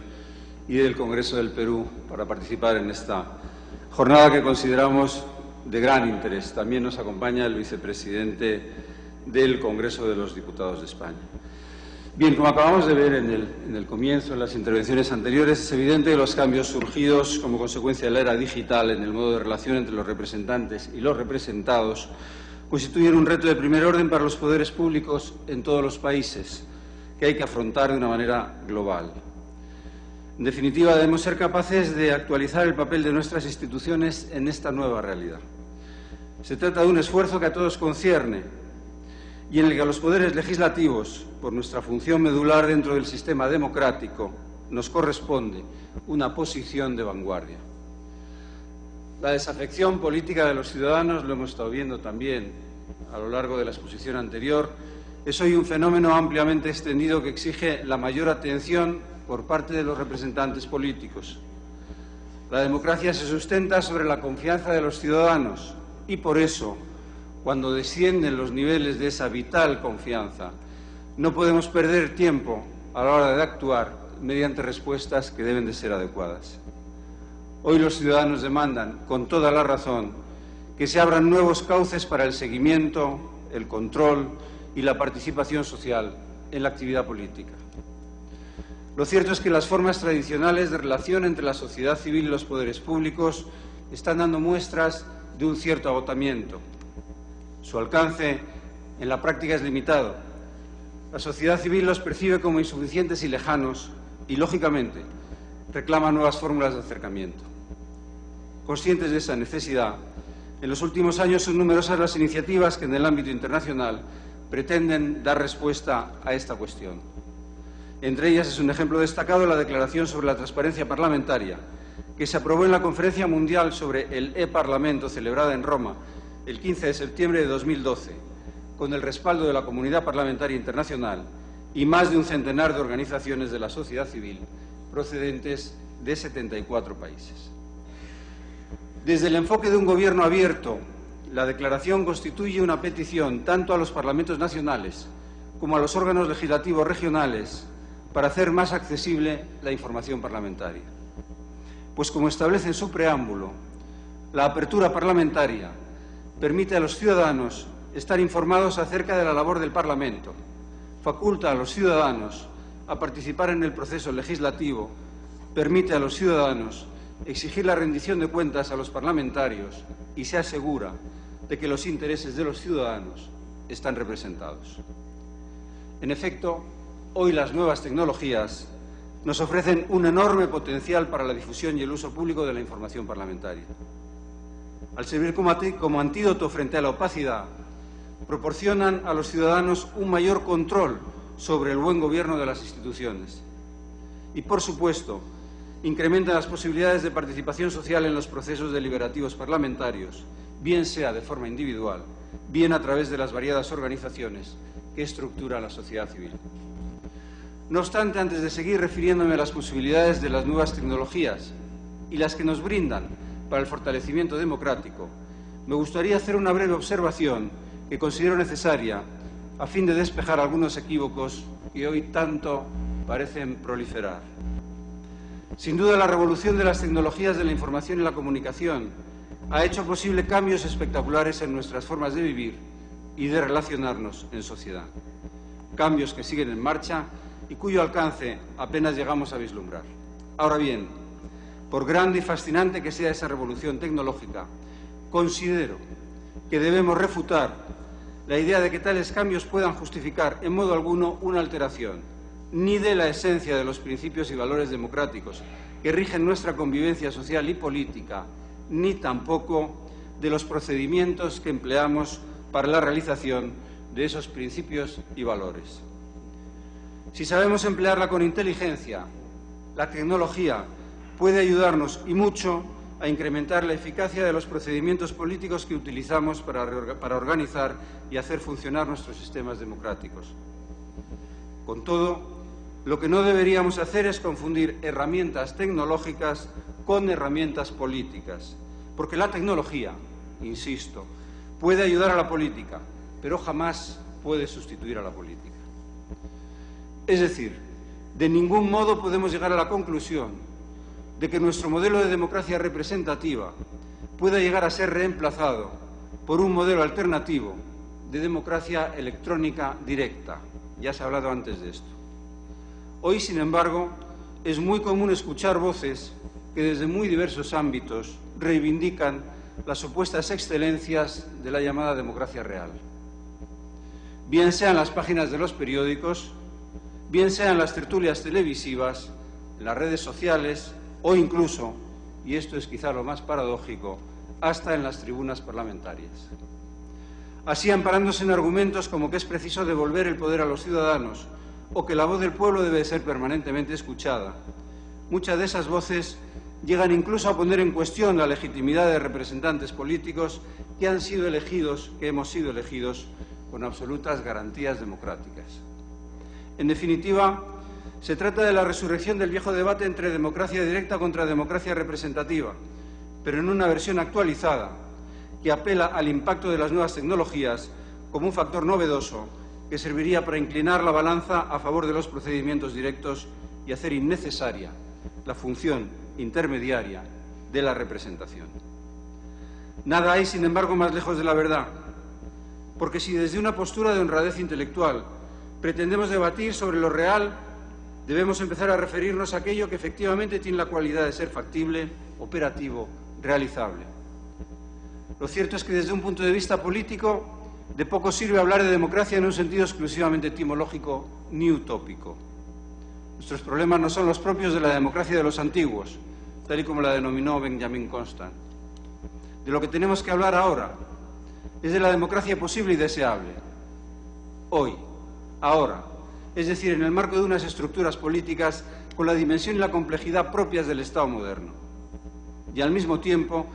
y del Congreso del Perú, para participar en esta jornada que consideramos de gran interés. También nos acompaña el vicepresidente del Congreso de los Diputados de España. Bien, como acabamos de ver en el comienzo, en las intervenciones anteriores, es evidente que los cambios surgidos como consecuencia de la era digital en el modo de relación entre los representantes y los representados constituyen un reto de primer orden para los poderes públicos en todos los países, que hay que afrontar de una manera global. En definitiva, debemos ser capaces de actualizar el papel de nuestras instituciones en esta nueva realidad. Se trata de un esfuerzo que a todos concierne, y en el que a los poderes legislativos, por nuestra función medular dentro del sistema democrático, nos corresponde una posición de vanguardia. La desafección política de los ciudadanos, lo hemos estado viendo también a lo largo de la exposición anterior, es hoy un fenómeno ampliamente extendido que exige la mayor atención por parte de los representantes políticos. La democracia se sustenta sobre la confianza de los ciudadanos y por eso, cuando descienden los niveles de esa vital confianza, no podemos perder tiempo a la hora de actuar mediante respuestas que deben de ser adecuadas. Hoy los ciudadanos demandan, con toda la razón, que se abran nuevos cauces para el seguimiento, el control y la participación social en la actividad política. Lo cierto es que las formas tradicionales de relación entre la sociedad civil y los poderes públicos están dando muestras de un cierto agotamiento. Su alcance en la práctica es limitado. La sociedad civil los percibe como insuficientes y lejanos y, lógicamente, reclama nuevas fórmulas de acercamiento. Conscientes de esa necesidad, en los últimos años son numerosas las iniciativas que en el ámbito internacional pretenden dar respuesta a esta cuestión. Entre ellas es un ejemplo destacado la Declaración sobre la Transparencia Parlamentaria, que se aprobó en la Conferencia Mundial sobre el e-Parlamento celebrada en Roma el 15 de septiembre de 2012, con el respaldo de la comunidad parlamentaria internacional y más de un centenar de organizaciones de la sociedad civil procedentes de 74 países. Desde el enfoque de un gobierno abierto, la declaración constituye una petición tanto a los parlamentos nacionales como a los órganos legislativos regionales para hacer más accesible la información parlamentaria. Pues como establece en su preámbulo, la apertura parlamentaria permite a los ciudadanos estar informados acerca de la labor del Parlamento, faculta a los ciudadanos a participar en el proceso legislativo, permite a los ciudadanos exigir la rendición de cuentas a los parlamentarios y se asegura de que los intereses de los ciudadanos están representados. En efecto, hoy las nuevas tecnologías nos ofrecen un enorme potencial para la difusión y el uso público de la información parlamentaria. Al servir como antídoto frente a la opacidad, proporcionan a los ciudadanos un mayor control sobre el buen gobierno de las instituciones y, por supuesto, incrementan las posibilidades de participación social en los procesos deliberativos parlamentarios, bien sea de forma individual, bien a través de las variadas organizaciones que estructura la sociedad civil. No obstante, antes de seguir refiriéndome a las posibilidades de las nuevas tecnologías y las que nos brindan para el fortalecimiento democrático, me gustaría hacer una breve observación que considero necesaria a fin de despejar algunos equívocos que hoy tanto parecen proliferar. Sin duda, la revolución de las tecnologías de la información y la comunicación ha hecho posible cambios espectaculares en nuestras formas de vivir y de relacionarnos en sociedad. Cambios que siguen en marcha y cuyo alcance apenas llegamos a vislumbrar. Ahora bien, por grande y fascinante que sea esa revolución tecnológica, considero que debemos refutar la idea de que tales cambios puedan justificar en modo alguno una alteración, ni de la esencia de los principios y valores democráticos que rigen nuestra convivencia social y política, ni tampoco de los procedimientos que empleamos para la realización de esos principios y valores. Si sabemos emplearla con inteligencia, la tecnología puede ayudarnos, y mucho, a incrementar la eficacia de los procedimientos políticos que utilizamos para organizar y hacer funcionar nuestros sistemas democráticos. Con todo, lo que no deberíamos hacer es confundir herramientas tecnológicas con herramientas políticas, porque la tecnología, insisto, puede ayudar a la política, pero jamás puede sustituir a la política. Es decir, de ningún modo podemos llegar a la conclusión de que nuestro modelo de democracia representativa pueda llegar a ser reemplazado por un modelo alternativo de democracia electrónica directa. Ya se ha hablado antes de esto. Hoy, sin embargo, es muy común escuchar voces que desde muy diversos ámbitos reivindican las supuestas excelencias de la llamada democracia real. Bien sean las páginas de los periódicos, bien sean las tertulias televisivas, las redes sociales o incluso, y esto es quizá lo más paradójico, hasta en las tribunas parlamentarias. Así, amparándose en argumentos como que es preciso devolver el poder a los ciudadanos o que la voz del pueblo debe ser permanentemente escuchada, muchas de esas voces llegan incluso a poner en cuestión la legitimidad de representantes políticos que han sido elegidos, que hemos sido elegidos con absolutas garantías democráticas. En definitiva, se trata de la resurrección del viejo debate entre democracia directa contra democracia representativa, pero en una versión actualizada que apela al impacto de las nuevas tecnologías como un factor novedoso que serviría para inclinar la balanza a favor de los procedimientos directos y hacer innecesaria la función intermediaria de la representación. Nada hay, sin embargo, más lejos de la verdad, porque si desde una postura de honradez intelectual pretendemos debatir sobre lo real, debemos empezar a referirnos a aquello que efectivamente tiene la cualidad de ser factible, operativo, realizable. Lo cierto es que desde un punto de vista político, de poco sirve hablar de democracia en un sentido exclusivamente etimológico ni utópico. Nuestros problemas no son los propios de la democracia de los antiguos, tal y como la denominó Benjamin Constant. De lo que tenemos que hablar ahora es de la democracia posible y deseable. Hoy, ahora, es decir, en el marco de unas estructuras políticas con la dimensión y la complejidad propias del Estado moderno. Y al mismo tiempo